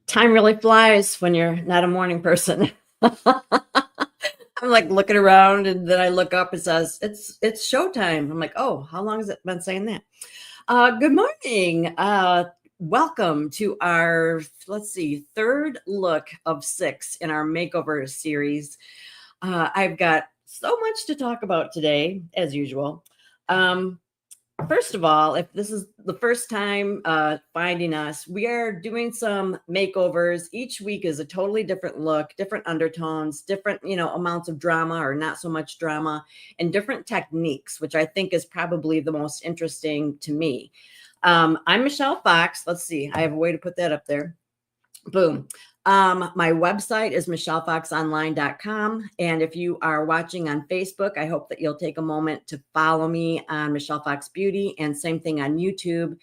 Time really flies when you're not a morning person. I'm like looking around and then I look up, it says it's showtime. I'm like, oh, how long has it been saying that? Good morning. Welcome to our, let's see, third look of six in our makeover series. I've got so much to talk about today, as usual. Um, First of all, if this is the first time finding us, we are doing some makeovers. Each week is a totally different look, different undertones, different, amounts of drama or not so much drama, and different techniques, which I think is probably the most interesting to me. I'm Michelle Fox. Let's see, I have a way to put that up there. Boom. My website is michellefoxonline.com. And if you are watching on Facebook, I hope that you'll take a moment to follow me on Michelle Fox Beauty, and same thing on YouTube.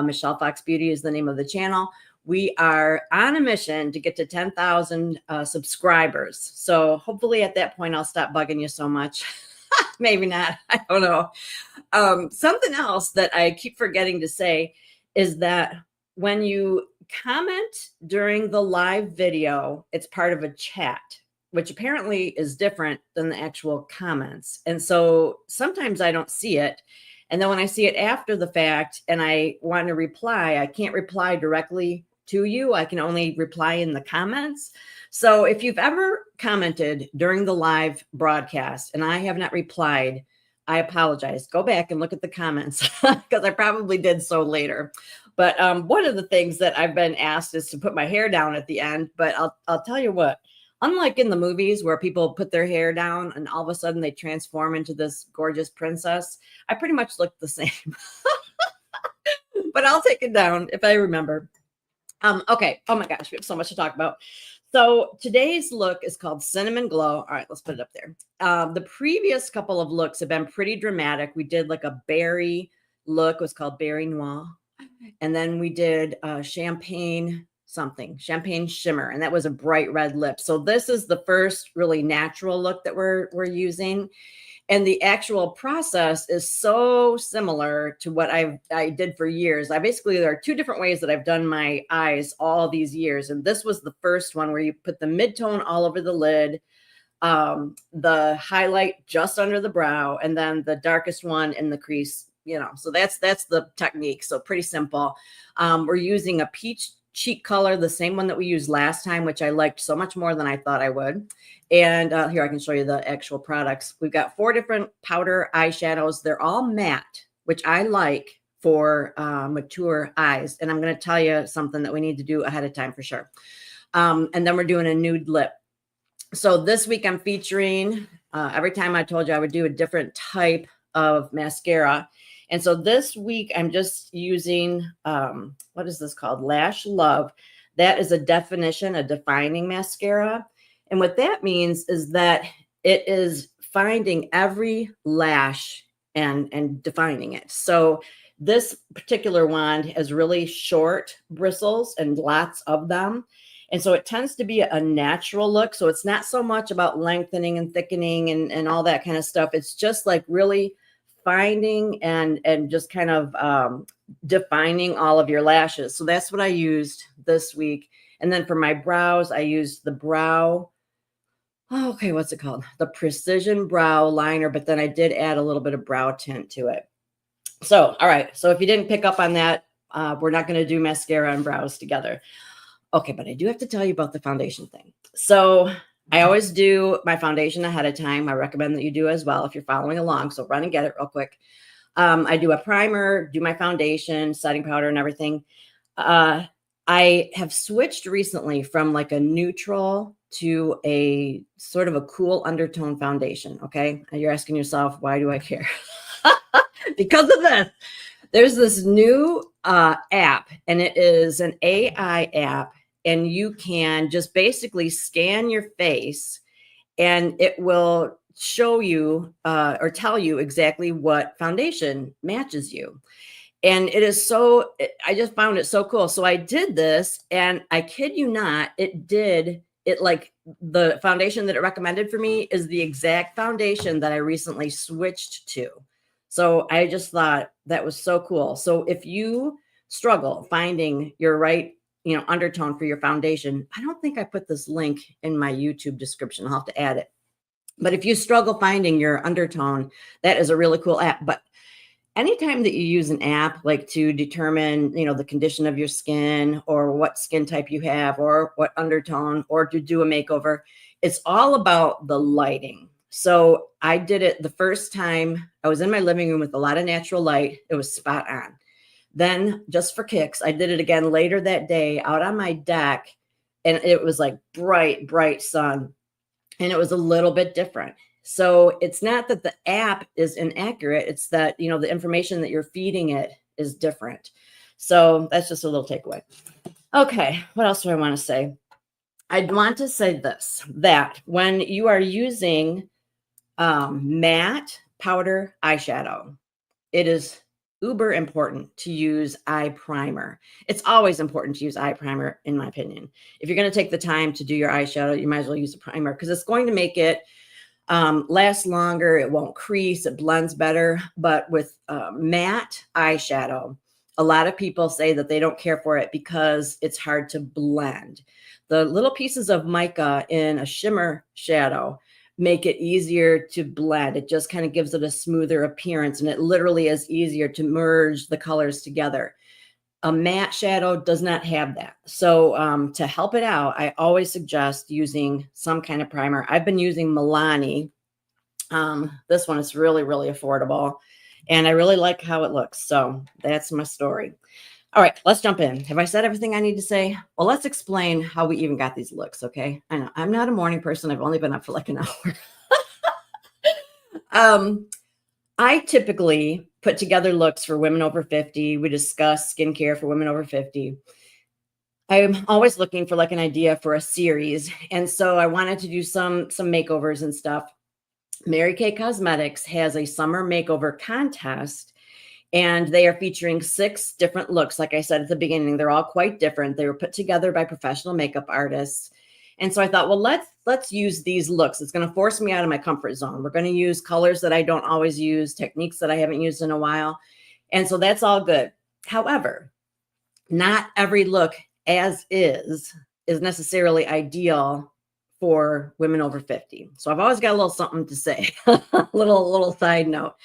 Michelle Fox Beauty is the name of the channel. We are on a mission to get to 10,000 subscribers. So hopefully at that point, I'll stop bugging you so much. Maybe not. I don't know. Something else that I keep forgetting to say is that when you comment during the live video, it's part of a chat, which apparently is different than the actual comments. And so sometimes I don't see it. And then when I see it after the fact and I want to reply, I can't reply directly to you. I can only reply in the comments. So if you've ever commented during the live broadcast and I have not replied, I apologize. Go back and look at the comments because I probably did so later. But one of the things that I've been asked is to put my hair down at the end. But I'll tell you what, unlike in the movies where people put their hair down and all of a sudden they transform into this gorgeous princess, I pretty much look the same. But I'll take it down if I remember. Okay. Oh my gosh, we have so much to talk about. So today's look is called Cinnamon Glow. All right, let's put it up there. The previous couple of looks have been pretty dramatic. We did like a berry look. It was called Berry Noir. And then we did champagne shimmer, and that was a bright red lip. So this is the first really natural look that we're using. And the actual process is so similar to what I did for years. There are two different ways that I've done my eyes all these years. And this was the first one where you put the mid-tone all over the lid, the highlight just under the brow, and then the darkest one in the crease. So that's the technique. So pretty simple. We're using a peach cheek color, the same one that we used last time, which I liked so much more than I thought I would. And here I can show you the actual products. We've got 4 different powder eyeshadows. They're all matte, which I like for mature eyes. And I'm going to tell you something that we need to do ahead of time for sure. And then we're doing a nude lip. So this week I'm featuring, every time I told you I would do a different type of mascara. And so this week I'm just using, what is this called? Lash Love. That is a defining mascara. And what that means is that it is finding every lash and defining it. So this particular wand has really short bristles and lots of them. And so it tends to be a natural look. So it's not so much about lengthening and thickening and all that kind of stuff. It's just like really finding and just kind of defining all of your lashes. So that's what I used this week. And then for my brows, I used the brow. Okay, what's it called? The Precision Brow Liner. But then I did add a little bit of brow tint to it. So, all right. So if you didn't pick up on that, we're not going to do mascara and brows together. Okay, but I do have to tell you about the foundation thing. So I always do my foundation ahead of time. I recommend that you do as well if you're following along. So run and get it real quick. I do a primer, do my foundation, setting powder and everything. I have switched recently from like a neutral to a sort of a cool undertone foundation. Okay. And you're asking yourself, why do I care? Because of this. There's this new app, and it is an AI app. And you can just basically scan your face and it will show you or tell you exactly what foundation matches you. And it is I just found it so cool. So I did this, and I kid you not, like the foundation that it recommended for me is the exact foundation that I recently switched to. So I just thought that was so cool. So if you struggle finding your right undertone for your foundation. I don't think I put this link in my YouTube description. I'll have to add it. But if you struggle finding your undertone, that is a really cool app. But anytime that you use an app like to determine, the condition of your skin or what skin type you have or what undertone or to do a makeover, it's all about the lighting. So I did it the first time. I was in my living room with a lot of natural light. It was spot on. Then just for kicks, I did it again later that day out on my deck, and it was like bright, bright sun. And it was a little bit different. So it's not that the app is inaccurate. It's that, the information that you're feeding it is different. So that's just a little takeaway. Okay. What else do I want to say? I'd want to say this, that when you are using matte powder eyeshadow, it is uber important to use eye primer. It's always important to use eye primer, in my opinion. If you're going to take the time to do your eyeshadow, you might as well use a primer because it's going to make it last longer. It won't crease. It blends better. But with matte eyeshadow, a lot of people say that they don't care for it because it's hard to blend. The little pieces of mica in a shimmer shadow make it easier to blend. It just kind of gives it a smoother appearance, and it literally is easier to merge the colors together. A matte shadow does not have that. So to help it out, I always suggest using some kind of primer. I've been using Milani. This one is really, really affordable, and I really like how it looks. So that's my story. All right, let's jump in. Have I said everything I need to say? Well, let's explain how we even got these looks, okay? I know I'm not a morning person. I've only been up for like an hour. I typically put together looks for women over 50. We discuss skincare for women over 50. I'm always looking for like an idea for a series. And so I wanted to do some makeovers and stuff. Mary Kay Cosmetics has a summer makeover contest, and they are featuring 6 different looks. Like I said at the beginning, they're all quite different. They were put together by professional makeup artists. And so I thought, well, let's use these looks. It's going to force me out of my comfort zone. We're going to use colors that I don't always use, techniques that I haven't used in a while. And so that's all good. However, not every look as is necessarily ideal for women over 50. So I've always got a little something to say, little side note.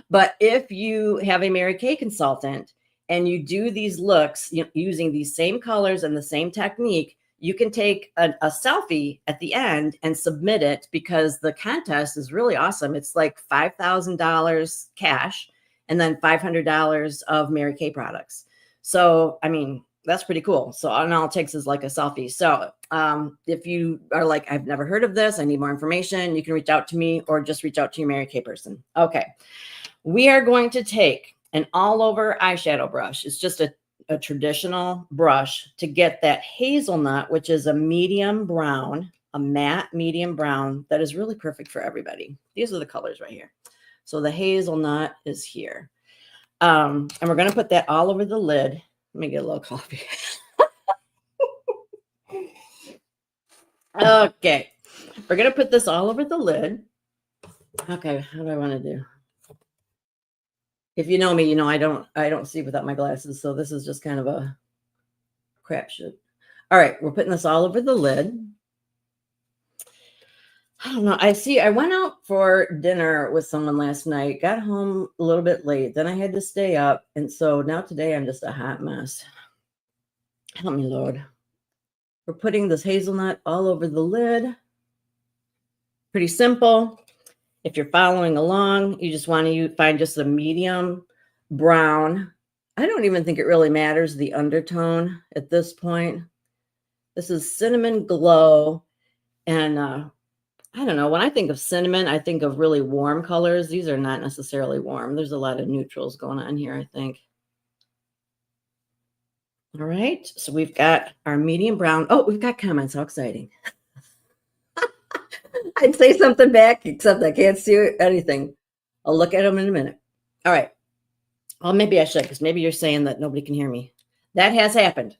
But if you have a Mary Kay consultant and you do these looks using these same colors and the same technique, you can take a selfie at the end and submit it, because the contest is really awesome. It's like $5,000 cash and then $500 of Mary Kay products. So, I mean, that's pretty cool. So all it takes is like a selfie. So if you are like, I've never heard of this, I need more information, you can reach out to me or just reach out to your Mary Kay person. Okay. We are going to take an all over eyeshadow brush. It's just a traditional brush to get that hazelnut, which is a medium brown, a matte medium brown that is really perfect for everybody. These are the colors right here. So the hazelnut is here. And we're going to put that all over the lid. Let me get a little coffee. Okay. We're going to put this all over the lid. Okay. How do I want to do? If you know me, you know I don't see without my glasses, so this is just kind of a crapshoot. All right, we're putting this all over the lid. I don't know. I went out for dinner with someone last night, got home a little bit late, then I had to stay up, and so now today I'm just a hot mess. Help me, Lord. We're putting this hazelnut all over the lid. Pretty simple. If you're following along, you just want to find just a medium brown. I don't even think it really matters the undertone at this point. This is Cinnamon Glow. And I don't know, when I think of cinnamon, I think of really warm colors. These are not necessarily warm. There's a lot of neutrals going on here, I think. All right, so we've got our medium brown. Oh, we've got comments. How exciting. I'd say something back, except I can't see anything. I'll look at them in a minute. All right. Well, maybe I should, because maybe you're saying that nobody can hear me. That has happened.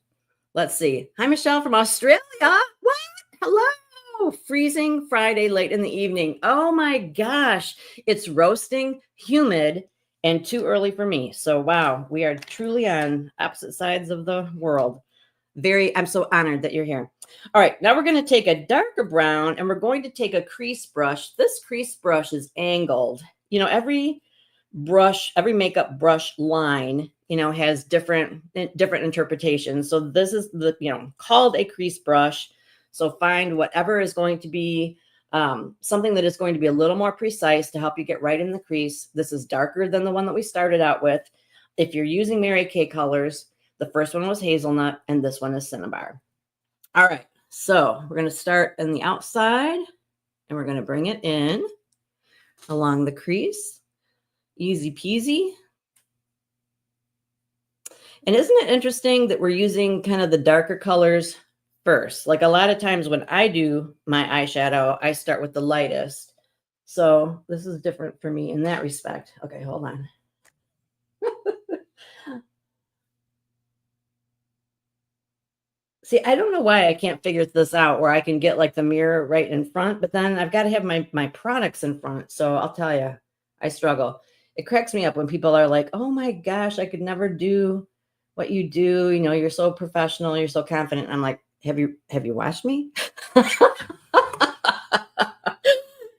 Let's see. Hi, Michelle from Australia. What? Hello. Freezing Friday late in the evening. Oh, my gosh. It's roasting, humid, and too early for me. So, wow, we are truly on opposite sides of the world. I'm so honored that you're here. All right, now we're going to take a darker brown and we're going to take a crease brush. This crease brush is angled. You know, every brush, every makeup brush line, you know, has different interpretations. So this is the, you know, called a crease brush. So find whatever is going to be something that is going to be a little more precise to help you get right in the crease. This is darker than the one that we started out with. If you're using Mary Kay colors, the first one was hazelnut and this one is cinnabar. All right, so we're going to start on the outside and we're going to bring it in along the crease. Easy peasy. And isn't it interesting that we're using kind of the darker colors first? Like a lot of times when I do my eyeshadow, I start with the lightest. So this is different for me in that respect. Okay, hold on. See, I don't know why I can't figure this out where I can get like the mirror right in front, but then I've got to have my products in front. So I'll tell you, I struggle. It cracks me up when people are like, oh my gosh, I could never do what you do. You know, you're so professional, you're so confident. I'm like, have you watched me? That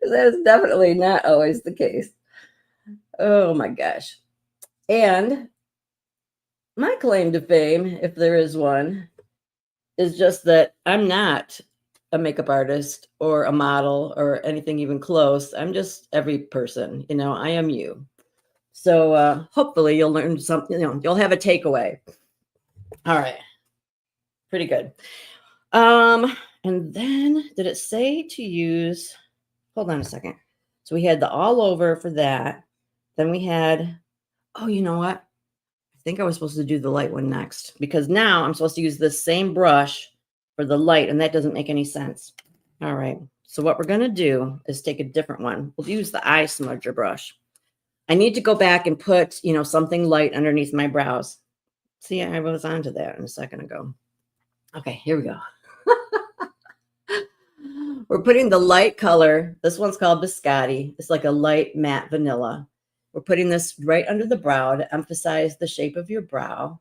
is definitely not always the case. Oh my gosh. And my claim to fame, if there is one, is just that I'm not a makeup artist or a model or anything even close. I'm just every person, you know, I am you. So hopefully you'll learn something, you know, you'll have a takeaway. All right. Pretty good. And then did it say to use, hold on a second. So we had the all over for that. Then we had, oh, you know what? I think I was supposed to do the light one next because now I'm supposed to use this same brush for the light and that doesn't make any sense. All right. So what we're going to do is take a different one. We'll use the eye smudger brush. I need to go back and put, you know, something light underneath my brows. See, I was onto that a second ago. Okay, here we go. We're putting the light color. This one's called Biscotti. It's like a light matte vanilla. We're putting this right under the brow to emphasize the shape of your brow.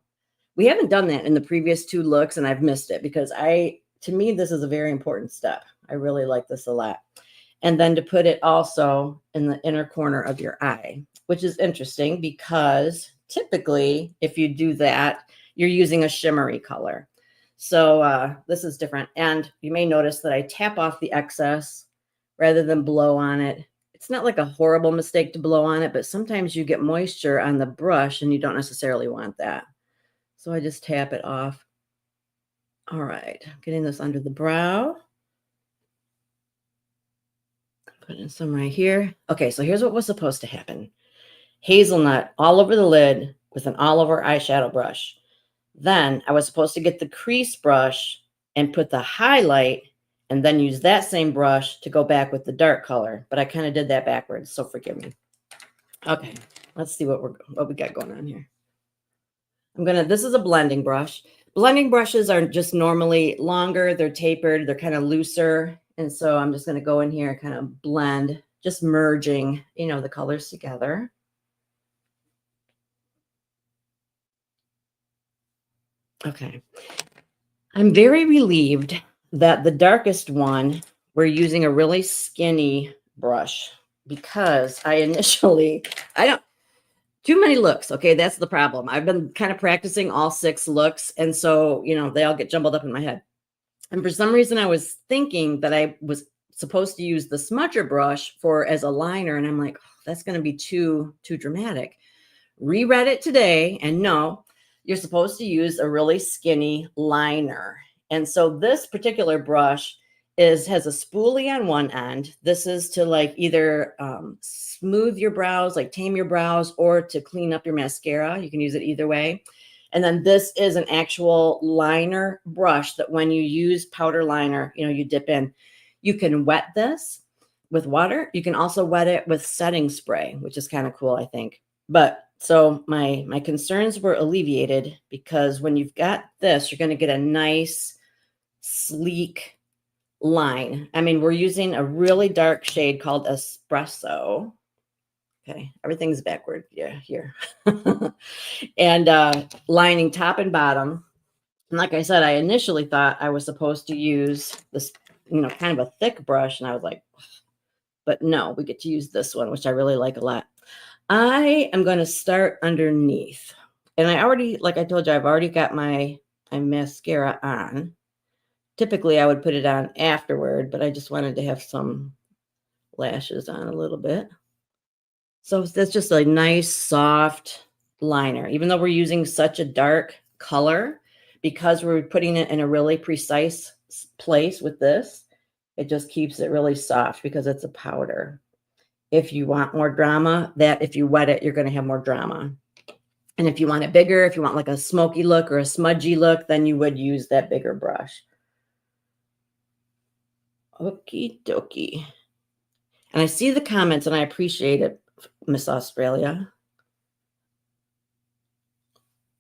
We haven't done that in the previous two looks, and I've missed it because to me, this is a very important step. I really like this a lot. And then to put it also in the inner corner of your eye, which is interesting because typically if you do that, you're using a shimmery color. So this is different. And you may notice that I tap off the excess rather than blow on it. It's not like a horrible mistake to blow on it, but sometimes you get moisture on the brush and you don't necessarily want that. So I just tap it off. All right, getting this under the brow. Put in some right here. Okay, so here's what was supposed to happen. Hazelnut all over the lid with an all over eyeshadow brush. Then I was supposed to get the crease brush and put the highlight and then use that same brush to go back with the dark color. But I kind of did that backwards, so forgive me. Okay, let's see what we got going on here. This is a blending brush. Blending brushes are just normally longer. They're tapered. They're kind of looser. And so I'm just going to go in here and kind of blend, just merging, you know, the colors together. Okay. I'm very relieved that the darkest one, we're using a really skinny brush because I don't, too many looks. Okay. That's the problem. I've been kind of practicing all 6 looks. And so, you know, they all get jumbled up in my head. And for some reason I was thinking that I was supposed to use the smudger brush as a liner. And I'm like, oh, that's going to be too dramatic. Reread it today. And no, you're supposed to use a really skinny liner. And so this particular brush has a spoolie on one end. This is to like either smooth your brows, like tame your brows, or to clean up your mascara. You can use it either way. And then this is an actual liner brush that when you use powder liner, you know, you dip in. You can wet this with water. You can also wet it with setting spray, which is kind of cool, I think. But so my concerns were alleviated because when you've got this, you're going to get a nice, sleek line. I mean, we're using a really dark shade called Espresso. Okay, everything's backward. Yeah, here. And lining top and bottom. And like I said, I initially thought I was supposed to use this, kind of a thick brush. And I was like, but no, we get to use this one, which I really like a lot. I am going to start underneath. And I already, like I told you, I've already got my mascara on. Typically, I would put it on afterward, but I just wanted to have some lashes on a little bit. So that's just a nice, soft liner. Even though we're using such a dark color, because we're putting it in a really precise place with this, it just keeps it really soft because it's a powder. If you want more drama, if you wet it, you're going to have more drama. And if you want it bigger, if you want like a smoky look or a smudgy look, then you would use that bigger brush. Okie dokie. And I see the comments and I appreciate it, Miss Australia.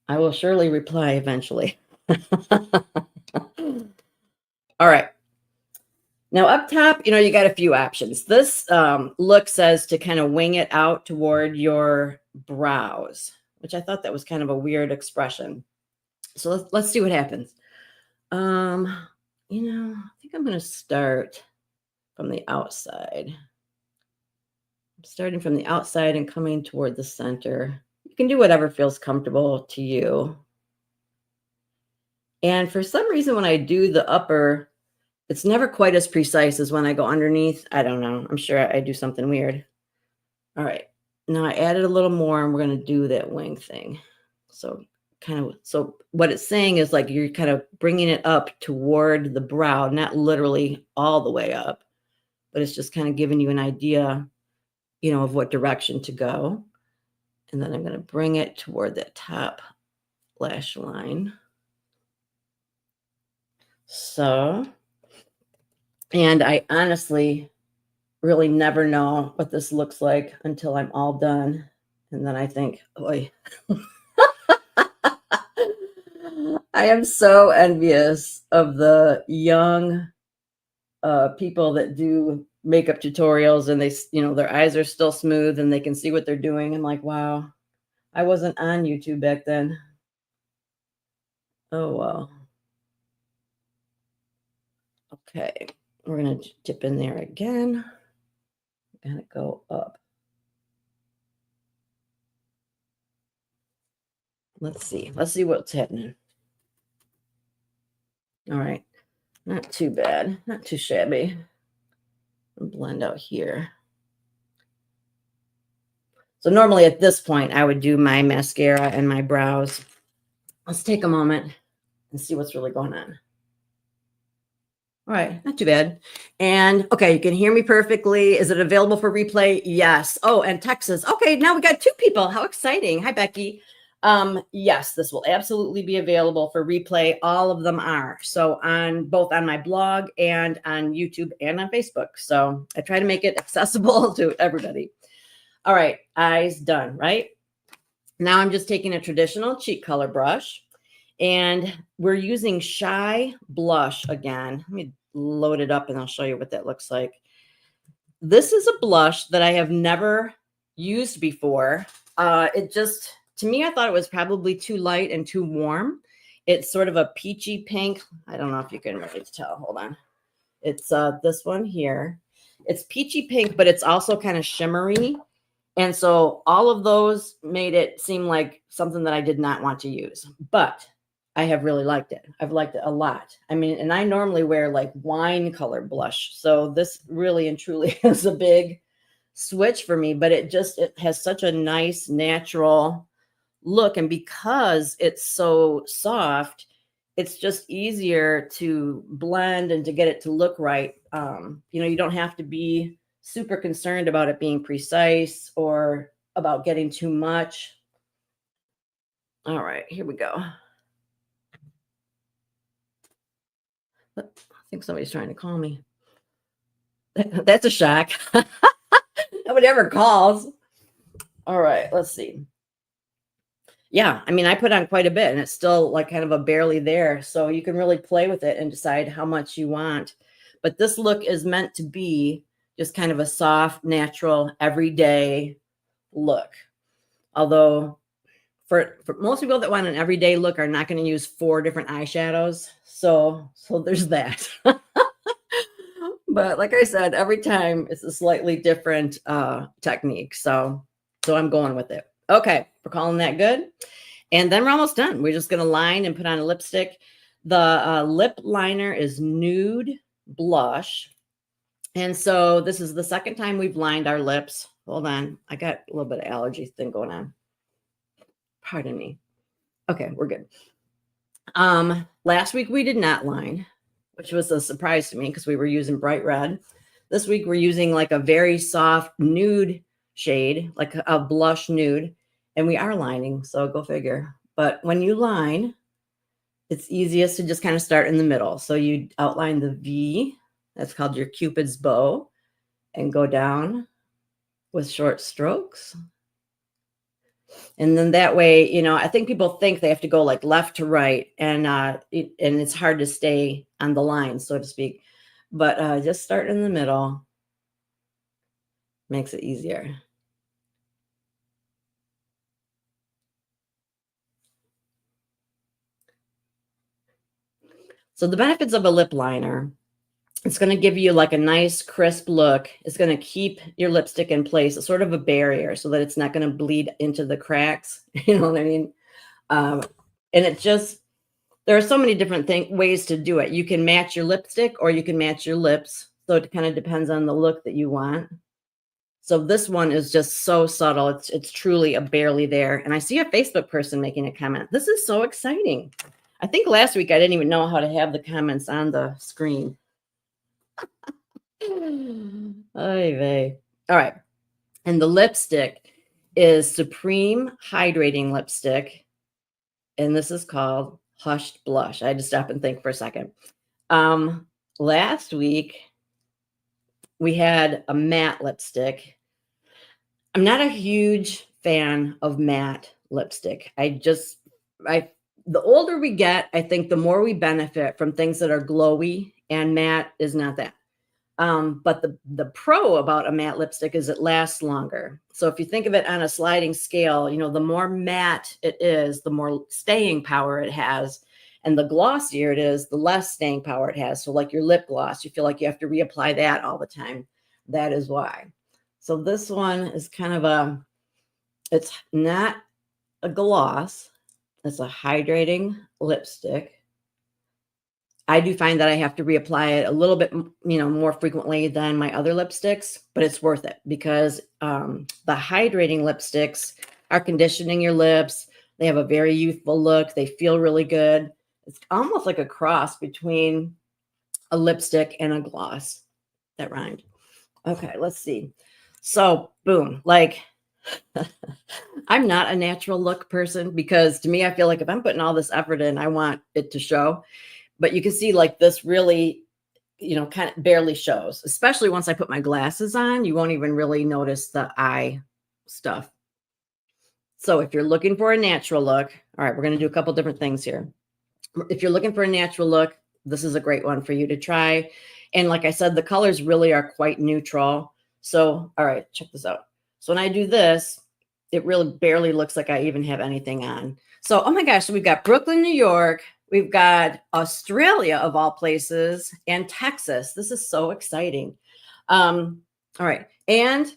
I will surely reply eventually. All right. Now up top, you got a few options. This look says to kind of wing it out toward your brows, which I thought that was kind of a weird expression. So let's see what happens. I think I'm going to start from the outside. I'm starting from the outside and coming toward the center. You can do whatever feels comfortable to you. And for some reason, when I do the upper, it's never quite as precise as when I go underneath. I don't know. I'm sure I do something weird. All right. Now I added a little more and we're going to do that wing thing. So what it's saying is like you're kind of bringing it up toward the brow, not literally all the way up, but it's just kind of giving you an idea, of what direction to go. And then I'm going to bring it toward that top lash line. So, and I honestly really never know what this looks like until I'm all done. And then I think, boy, I am so envious of the young people that do makeup tutorials and they, their eyes are still smooth and they can see what they're doing. I'm like, wow, I wasn't on YouTube back then. Oh, well. Okay, we're going to dip in there again and go up. Let's see what's happening. All right, not too bad, not too shabby. Blend out here. So normally at this point, I would do my mascara and my brows. Let's take a moment and see what's really going on. All right, not too bad. And okay, you can hear me perfectly. Is it available for replay? Yes. Oh, and Texas. Okay, now we got 2 people. How exciting. Hi, Becky. Yes, this will absolutely be available for replay. All of them are. So both on my blog and on YouTube and on Facebook. So I try to make it accessible to everybody. All right, eyes done, right? Now I'm just taking a traditional cheek color brush and we're using Shy Blush again. Let me load it up and I'll show you what that looks like. This is a blush that I have never used before. To me, I thought it was probably too light and too warm. It's sort of a peachy pink. I don't know if you can really tell. Hold on. It's this one here. It's peachy pink, but it's also kind of shimmery. And so all of those made it seem like something that I did not want to use. But I have really liked it. I've liked it a lot. I mean, and I normally wear like wine color blush. So this really and truly is a big switch for me, but it has such a nice natural look. And because it's so soft, it's just easier to blend and to get it to look right. You don't have to be super concerned about it being precise or about getting too much. All right, here we go. I think somebody's trying to call me. That's a shock. Nobody ever calls. All right, let's see. Yeah, I mean, I put on quite a bit and it's still like kind of a barely there. So you can really play with it and decide how much you want. But this look is meant to be just kind of a soft, natural, everyday look. Although for most people that want an everyday look are not going to use 4 different eyeshadows. So there's that. But like I said, every time it's a slightly different technique. So I'm going with it. Okay, we're calling that good. And then we're almost done. We're just going to line and put on a lipstick. The lip liner is Nude Blush. And so this is the second time we've lined our lips. Hold on. I got a little bit of allergy thing going on. Pardon me. Okay, we're good. Last week we did not line, which was a surprise to me because we were using bright red. This week we're using like a very soft nude shade, like a blush nude, and we are lining, so go figure. But when you line, it's easiest to just kind of start in the middle. So you outline the V, that's called your Cupid's bow, and go down with short strokes. And then that way, you know, I think people think they have to go like left to right, and it's hard to stay on the line, so to speak. But just start in the middle makes it easier. So the benefits of a lip liner, it's going to give you like a nice crisp look. It's going to keep your lipstick in place. It's sort of a barrier so that it's not going to bleed into the cracks. You know what I mean? And it just, there are so many different ways to do it. You can match your lipstick or you can match your lips. So it kind of depends on the look that you want. So this one is just so subtle. It's truly a barely there. And I see a Facebook person making a comment. This is so exciting. I think last week I didn't even know how to have the comments on the screen. Oy vey. All right. And the lipstick is Supreme Hydrating Lipstick. And this is called Hushed Blush. I had to stop and think for a second. Last week, we had a matte lipstick. I'm not a huge fan of matte lipstick. The older we get, I think the more we benefit from things that are glowy, and matte is not that. But the pro about a matte lipstick is it lasts longer. So if you think of it on a sliding scale, you know, the more matte it is, the more staying power it has. And the glossier it is, the less staying power it has. So like your lip gloss, you feel like you have to reapply that all the time. That is why. So this one is kind of it's not a gloss. It's a hydrating lipstick. I do find that I have to reapply it a little bit, you know, more frequently than my other lipsticks, but it's worth it because the hydrating lipsticks are conditioning your lips. They have a very youthful look. They feel really good. It's almost like a cross between a lipstick and a gloss. That rhymed. Okay, let's see. So boom, like I'm not a natural look person because to me, I feel like if I'm putting all this effort in, I want it to show. But you can see like this really, you know, kind of barely shows, especially once I put my glasses on, you won't even really notice the eye stuff. So if you're looking for a natural look, all right, we're going to do a couple different things here. If you're looking for a natural look, this is a great one for you to try. And like I said, the colors really are quite neutral. So, all right, check this out. So when I do this, it really barely looks like I even have anything on. So, oh my gosh, so we've got Brooklyn, New York. We've got Australia, of all places, and Texas. This is so exciting. All right. And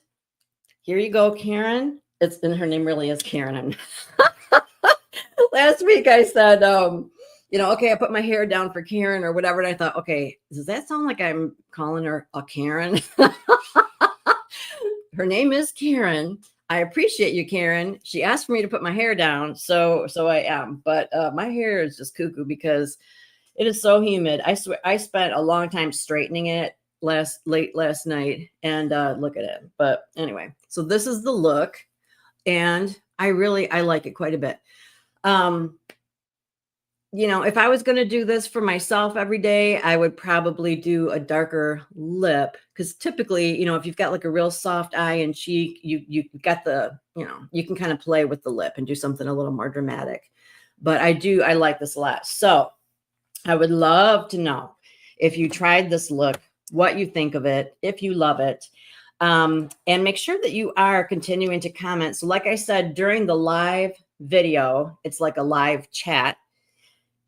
here you go, Karen. And her name really is Karen. Last week I said, you know, okay, I put my hair down for Karen or whatever. And I thought, okay, does that sound like I'm calling her a Karen? Her name is Karen. I appreciate you, Karen. She asked for me to put my hair down, so I am. But my hair is just cuckoo because it is so humid. I swear, I spent a long time straightening it late last night, and look at it. But anyway, so this is the look, and I like it quite a bit. You know, if I was going to do this for myself every day, I would probably do a darker lip because typically, you know, if you've got like a real soft eye and cheek, you got the, you know, you can kind of play with the lip and do something a little more dramatic. But I like this a lot. So I would love to know if you tried this look, what you think of it, if you love it. And make sure that you are continuing to comment. So like I said, during the live video, it's like a live chat.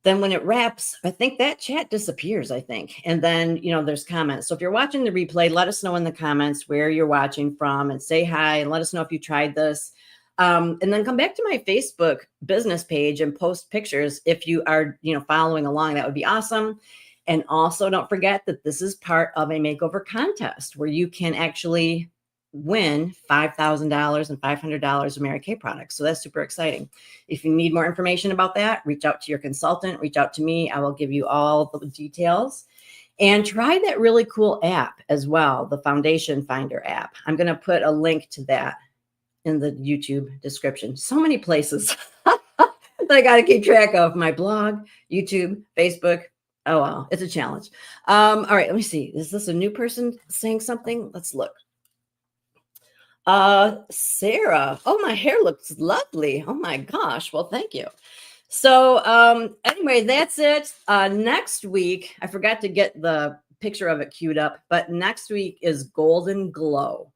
Then when it wraps, I think that chat disappears, I think. And then, there's comments. So if you're watching the replay, let us know in the comments where you're watching from and say hi and let us know if you tried this. And then come back to my Facebook business page and post pictures if you are, following along. That would be awesome. And also don't forget that this is part of a makeover contest where you can actually win $5,000 and $500 of Mary Kay products. So that's super exciting. If you need more information about that, reach out to your consultant, reach out to me. I will give you all the details. And try that really cool app as well, the Foundation Finder app. I'm going to put a link to that in the YouTube description. So many places that I got to keep track of. My blog, YouTube, Facebook. Oh, wow. It's a challenge. All right. Let me see. Is this a new person saying something? Let's look. Sarah. Oh, my hair looks lovely. Oh my gosh. Well, thank you. So, anyway, that's it. Next week, I forgot to get the picture of it queued up, but next week is Golden Glow.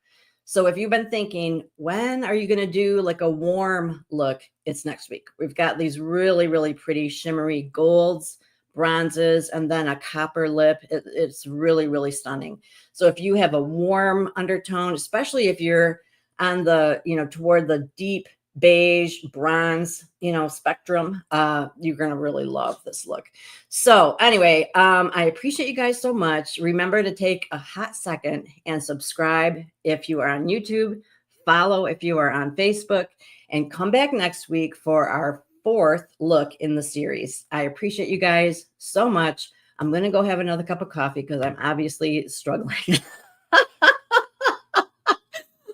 So if you've been thinking, when are you going to do like a warm look? It's next week. We've got these really, really pretty shimmery golds, bronzes, and then a copper lip. It's really, really stunning. So if you have a warm undertone, especially if you're on the, toward the deep beige, bronze, spectrum, you're going to really love this look. So anyway, I appreciate you guys so much. Remember to take a hot second and subscribe if you are on YouTube, follow if you are on Facebook, and come back next week for our 4th look in the series. I appreciate you guys so much. I'm going to go have another cup of coffee because I'm obviously struggling.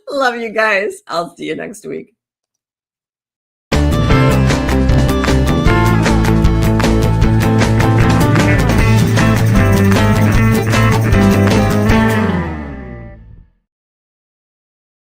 Love you guys. I'll see you next week.